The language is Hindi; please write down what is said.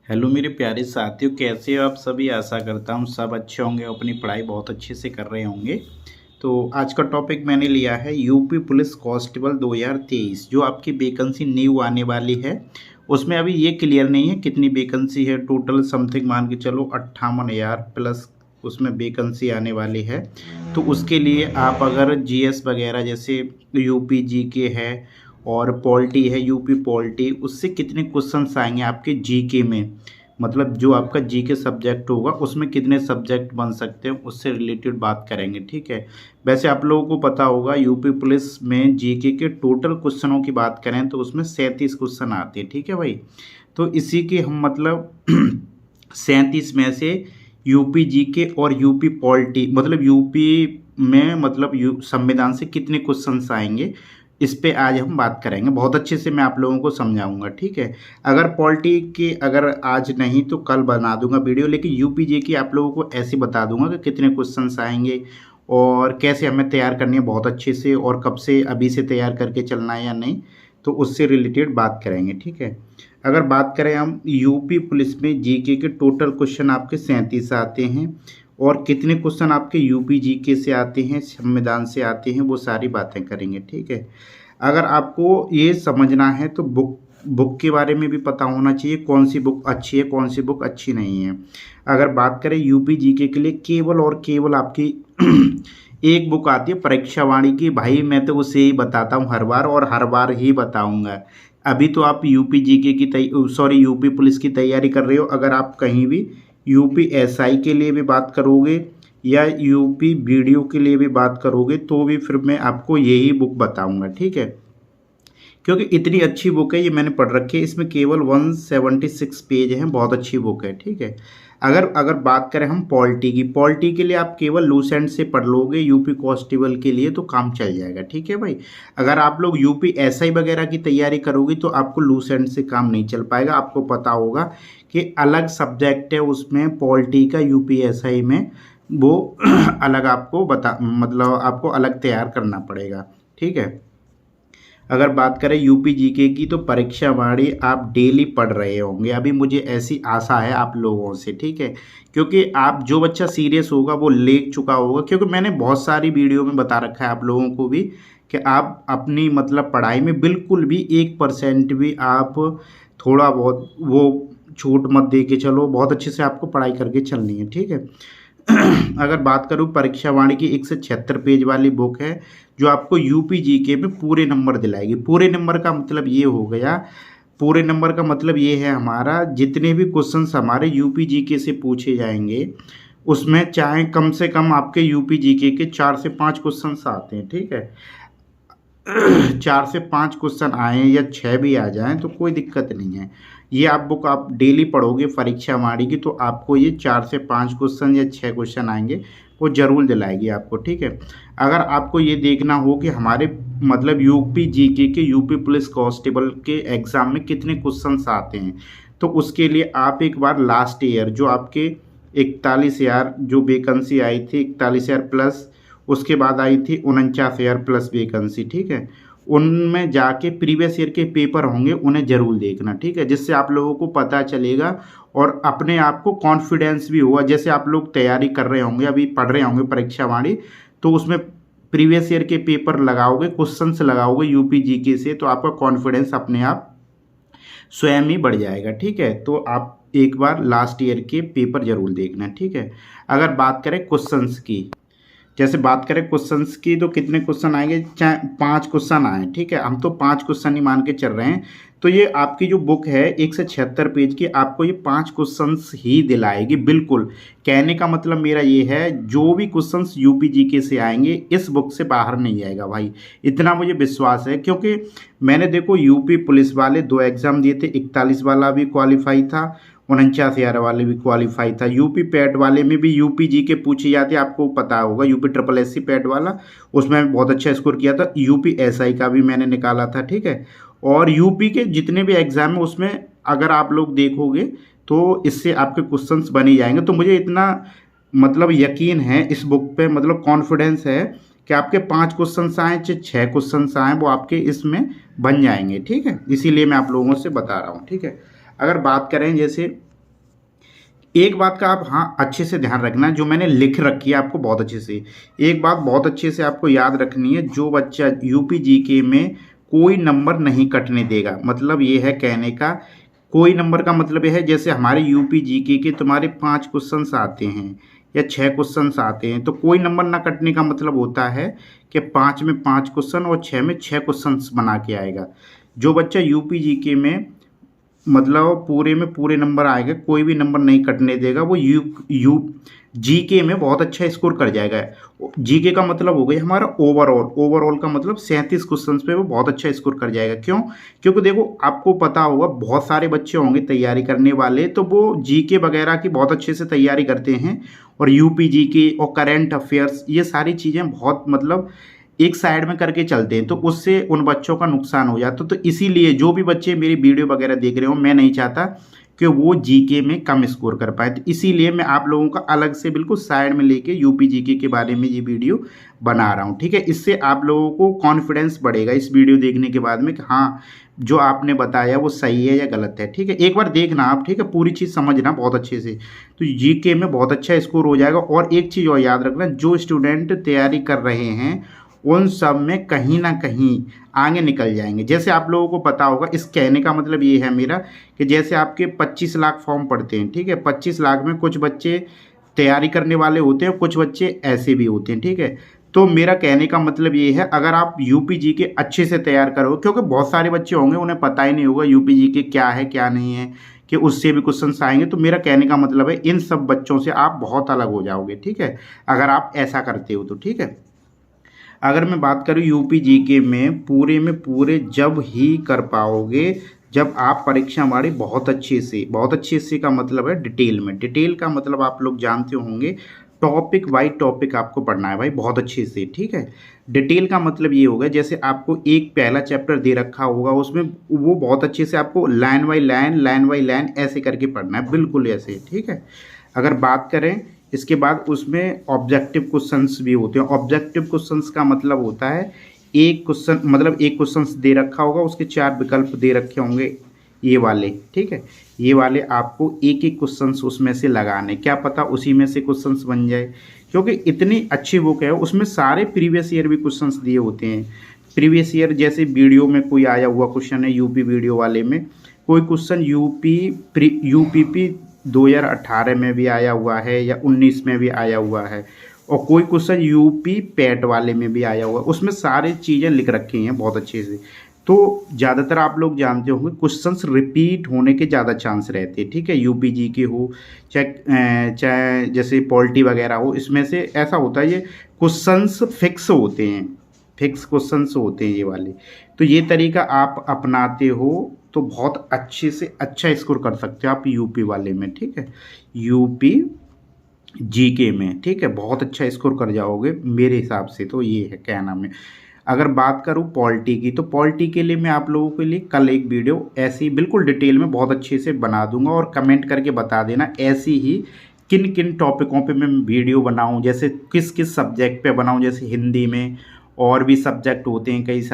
हेलो मेरे प्यारे साथियों, कैसे हो आप सभी। आशा करता हूँ सब अच्छे होंगे, अपनी पढ़ाई बहुत अच्छे से कर रहे होंगे। तो आज का टॉपिक मैंने लिया है यूपी पुलिस कांस्टेबल 2023, जो आपकी वैकेंसी न्यू आने वाली है। उसमें अभी ये क्लियर नहीं है कितनी वैकेंसी है, टोटल समथिंग मान के चलो 58,000 प्लस उसमें वैकेंसी आने वाली है। तो उसके लिए आप अगर जीएस वगैरह जैसे यूपी जीके है और पॉलिटी है, यूपी पॉलिटी, उससे कितने क्वेश्चंस आएंगे आपके जीके में, मतलब जो आपका जीके सब्जेक्ट होगा उसमें कितने सब्जेक्ट बन सकते हैं, उससे रिलेटेड बात करेंगे। ठीक है। वैसे आप लोगों को पता होगा यूपी पुलिस में जीके के टोटल क्वेश्चनों की बात करें तो उसमें 37 क्वेश्चन आते हैं। ठीक है भाई। तो इसी के हम मतलब 37 में से यूपी जीके और यूपी पॉलिटी मतलब यूपी में मतलब संविधान से कितने क्वेश्चंस आएंगे, इस पे आज हम बात करेंगे। बहुत अच्छे से मैं आप लोगों को समझाऊंगा। ठीक है। अगर पॉलिटी की अगर आज नहीं तो कल बना दूंगा वीडियो, लेकिन यूपीजे की आप लोगों को ऐसे बता दूंगा कि कितने क्वेश्चंस आएंगे और कैसे हमें तैयार करनी है बहुत अच्छे से, और कब से अभी से तैयार करके चलना है या नहीं, तो उससे रिलेटेड बात करेंगे। ठीक है। अगर बात करें हम यूपी पुलिस में जीके के टोटल क्वेश्चन आपके 37 आते हैं, और कितने क्वेश्चन आपके यूपी जीके से आते हैं, संविधान से आते हैं, वो सारी बातें करेंगे। ठीक है। अगर आपको ये समझना है तो बुक के बारे में भी पता होना चाहिए, कौन सी बुक अच्छी है कौन सी बुक अच्छी नहीं है। अगर बात करें यूपी जीके के लिए केवल और केवल आपकी एक बुक आती है परीक्षा वाणी की। भाई मैं तो उसे ही बताता हूँ हर बार, और हर बार ही बताऊंगा। अभी तो आप यूपी जीके की यूपी पुलिस की तैयारी कर रहे हो। अगर आप कहीं भी यूपी एसआई के लिए भी बात करोगे या यूपी वीडियो के लिए भी बात करोगे तो भी फिर मैं आपको यही बुक बताऊंगा। ठीक है। क्योंकि इतनी अच्छी बुक है, ये मैंने पढ़ रखी है, इसमें केवल 176 पेज हैं, बहुत अच्छी बुक है। ठीक है। अगर अगर बात करें हम पॉलिटी के लिए आप केवल लूसेंट से पढ़ लोगे यूपी कांस्टेबल के लिए तो काम चल जाएगा। ठीक है भाई। अगर आप लोग यूपी एसआई वगैरह की तैयारी करोगे तो आपको लूसेंट से काम नहीं चल पाएगा। आपको पता होगा कि अलग सब्जेक्ट है उसमें पॉलिटी का, यूपी एसआई में वो अलग आपको मतलब आपको अलग तैयार करना पड़ेगा। ठीक है। अगर बात करें यूपी जीके की तो परीक्षा वाणी आप डेली पढ़ रहे होंगे, अभी मुझे ऐसी आशा है आप लोगों से। ठीक है। क्योंकि आप जो बच्चा सीरियस होगा वो ले चुका होगा, क्योंकि मैंने बहुत सारी वीडियो में बता रखा है आप लोगों को भी कि आप अपनी मतलब पढ़ाई में बिल्कुल भी 1% भी आप थोड़ा बहुत वो छूट मत दे के चलो, बहुत अच्छे से आपको पढ़ाई करके चलनी है। ठीक है। अगर बात करूं परीक्षा वाणी की 176 पेज वाली बुक है जो आपको यूपी जीके में पूरे नंबर दिलाएगी। पूरे नंबर का मतलब ये हो गया, पूरे नंबर का मतलब ये है हमारा जितने भी क्वेश्चंस हमारे यूपी जीके से पूछे जाएंगे उसमें चाहे कम से कम आपके यूपी जीके के 4 से 5 क्वेश्चंस आते हैं। ठीक है। 4 से 5 क्वेश्चन आए या 6 भी आ जाएं तो कोई दिक्कत नहीं है। ये आप बुक आप डेली पढ़ोगे परीक्षा वाणी की तो आपको ये 4 से 5 क्वेश्चन या 6 क्वेश्चन आएंगे, वो जरूर दिलाएगी आपको। ठीक है। अगर आपको ये देखना हो कि हमारे मतलब यूपी जीके के यूपी पुलिस कांस्टेबल के एग्जाम में कितने क्वेश्चंस आते हैं तो उसके लिए आप एक बार लास्ट ईयर जो आपके 41,000 जो वैकेंसी आई थी, 41,000 प्लस उसके बाद आई थी 49,000 प्लस वैकेंसी। ठीक है। उनमें जाके प्रीवियस ईयर के पेपर होंगे, उन्हें जरूर देखना। ठीक है। जिससे आप लोगों को पता चलेगा और अपने आप को कॉन्फिडेंस भी होगा। जैसे आप लोग तैयारी कर रहे होंगे, अभी पढ़ रहे होंगे परीक्षा वाणी, तो उसमें प्रीवियस ईयर के पेपर लगाओगे, क्वेश्चंस लगाओगे यूपी जीके से, तो आपका कॉन्फिडेंस अपने आप स्वयं ही बढ़ जाएगा। ठीक है। तो आप एक बार लास्ट ईयर के पेपर जरूर देखना। ठीक है। अगर बात करें क्वेश्चंस की, जैसे बात करें क्वेश्चंस की तो कितने क्वेश्चन आएंगे, चाहे 5 क्वेश्चन आए। ठीक है। हम तो 5 क्वेश्चन ही मान के चल रहे हैं। तो ये आपकी जो बुक है 176 पेज की, आपको ये 5 क्वेश्चंस ही दिलाएगी बिल्कुल। कहने का मतलब मेरा ये है जो भी क्वेश्चंस यूपी जीके से आएंगे इस बुक से बाहर नहीं आएगा भाई, इतना मुझे विश्वास है। क्योंकि मैंने देखो यूपी पुलिस वाले 2 एग्जाम दिए थे, 41 वाला भी क्वालिफाई था, 49,000 वाले भी क्वालिफाई था। यूपी पैट वाले में भी यूपी जी के पूछी जाती है, आपको पता होगा यूपी ट्रिपल एससी पैट वाला, उसमें बहुत अच्छा स्कोर किया था। यूपी एसआई का भी मैंने निकाला था। ठीक है। और यूपी के जितने भी एग्जाम है उसमें अगर आप लोग देखोगे तो इससे आपके क्वेश्चंस बन ही जाएंगे। तो मुझे इतना मतलब यकीन है इस बुक पे, मतलब कॉन्फिडेंस है कि आपके 5 क्वेश्चंस आए चाहे 6 क्वेश्चंस आए वो आपके इसमें बन जाएंगे। ठीक है। इसीलिए मैं आप लोगों से बता रहा हूँ। ठीक है। अगर बात करें जैसे एक बात का आप हाँ अच्छे से ध्यान रखना, जो मैंने लिख रखी है आपको बहुत अच्छे से, एक बात बहुत अच्छे से आपको याद रखनी है, जो बच्चा यूपी जीके में कोई नंबर नहीं कटने देगा, मतलब ये है कहने का, कोई नंबर का मतलब ये है जैसे हमारे यूपी जीके के तुम्हारे 5 क्वेश्चंस आते हैं या 6 क्वेश्चंस आते हैं, तो कोई नंबर ना कटने का मतलब होता है कि 5 में 5 क्वेश्चन और 6 में 6 क्वेश्चंस बना के आएगा। जो बच्चा यूपी जीके में मतलब पूरे में पूरे नंबर आएगा, कोई भी नंबर नहीं कटने देगा, वो यू यू जीके में बहुत अच्छा स्कोर कर जाएगा। जीके का मतलब हो गया हमारा ओवरऑल, ओवरऑल का मतलब 37 क्वेश्चंस पे वो बहुत अच्छा स्कोर कर जाएगा। क्यों? क्योंकि देखो आपको पता होगा बहुत सारे बच्चे होंगे तैयारी करने वाले, तो वो जीके वगैरह की बहुत अच्छे से तैयारी करते हैं, और यूपी जीके और करंट अफेयर्स ये सारी चीज़ें बहुत मतलब एक साइड में करके चलते हैं, तो उससे उन बच्चों का नुकसान हो जाता है। तो इसीलिए जो भी बच्चे मेरी वीडियो वगैरह देख रहे हो, मैं नहीं चाहता कि वो जीके में कम स्कोर कर पाए, तो इसीलिए मैं आप लोगों का अलग से बिल्कुल साइड में लेके यूपी जीके के बारे में ये वीडियो बना रहा हूँ, ठीक है। इससे आप लोगों को कॉन्फिडेंस बढ़ेगा इस वीडियो देखने के बाद में कि हाँ जो आपने बताया वो सही है या गलत है, ठीक है। एक बार देखना आप, ठीक है, पूरी चीज़ समझना बहुत अच्छे से, तो जीके में बहुत अच्छा स्कोर हो जाएगा। और एक चीज़ और याद रखना, जो स्टूडेंट तैयारी कर रहे हैं उन सब में कहीं ना कहीं आगे निकल जाएंगे। जैसे आप लोगों को पता होगा, इस कहने का मतलब ये है मेरा कि जैसे आपके 25 लाख फॉर्म पड़ते हैं, ठीक है, 25 लाख में कुछ बच्चे तैयारी करने वाले होते हैं, कुछ बच्चे ऐसे भी होते हैं, ठीक है। तो मेरा कहने का मतलब ये है, अगर आप यूपी जी के अच्छे से तैयार करो, क्योंकि बहुत सारे बच्चे होंगे उन्हें पता ही नहीं होगा यूपी जी के क्या है क्या नहीं है, कि उससे भी क्वेश्चन आएंगे, तो मेरा कहने का मतलब है इन सब बच्चों से आप बहुत अलग हो जाओगे, ठीक है, अगर आप ऐसा करते हो तो, ठीक है। अगर मैं बात करूँ यूपी जीके में पूरे जब ही कर पाओगे जब आप परीक्षा हमारी बहुत अच्छे से का मतलब है डिटेल में, डिटेल का मतलब आप लोग जानते होंगे, टॉपिक बाई टॉपिक आपको पढ़ना है भाई बहुत अच्छे से, ठीक है। डिटेल का मतलब ये होगा जैसे आपको एक पहला चैप्टर दे रखा होगा, उसमें वो बहुत अच्छे से आपको लाइन बाई लाइन ऐसे करके पढ़ना है, बिल्कुल ऐसे, ठीक है। अगर बात करें इसके बाद उसमें ऑब्जेक्टिव क्वेश्चंस भी होते हैं। ऑब्जेक्टिव क्वेश्चंस का मतलब होता है एक क्वेश्चन, मतलब एक क्वेश्चंस दे रखा होगा, उसके 4 विकल्प दे रखे होंगे ये वाले, ठीक है। ये वाले आपको एक एक क्वेश्चंस उसमें से लगाने, क्या पता उसी में से क्वेश्चंस बन जाए, क्योंकि इतनी अच्छी बुक है, उसमें सारे प्रीवियस ईयर भी क्वेश्चंस दिए होते हैं। प्रीवियस ईयर जैसे वीडियो में कोई आया हुआ क्वेश्चन है, यूपी वीडियो वाले में कोई क्वेश्चन यूपीपी 2018 में भी आया हुआ है या 19 में भी आया हुआ है, और कोई क्वेश्चन यूपी पैट वाले में भी आया हुआ है, उसमें सारी चीज़ें लिख रखी हैं बहुत अच्छे से। तो ज़्यादातर आप लोग जानते होंगे क्वेश्चंस रिपीट होने के ज़्यादा चांस रहते हैं, ठीक है। यूपी जी के हो चाहे जैसे पॉलिटी वगैरह हो, इसमें से ऐसा होता है ये क्वेश्चंस फिक्स होते हैं, फिक्स क्वेश्चंस होते हैं ये वाले। तो ये तरीका आप अपनाते हो तो बहुत अच्छे से अच्छा स्कोर कर सकते हो आप यूपी वाले में, ठीक है, यूपी जीके में, ठीक है, बहुत अच्छा स्कोर कर जाओगे मेरे हिसाब से। तो ये है क्या नाम है। अगर बात करूँ पॉलिटी की, तो पॉलिटी के लिए मैं आप लोगों के लिए कल एक वीडियो ऐसी बिल्कुल डिटेल में बहुत अच्छे से बना दूंगा, और कमेंट करके बता देना ऐसी ही किन किन टॉपिकों पे मैं वीडियो बनाऊं, जैसे किस किस सब्जेक्ट पे बनाऊं, जैसे हिंदी में और भी सब्जेक्ट होते हैं कई सारे।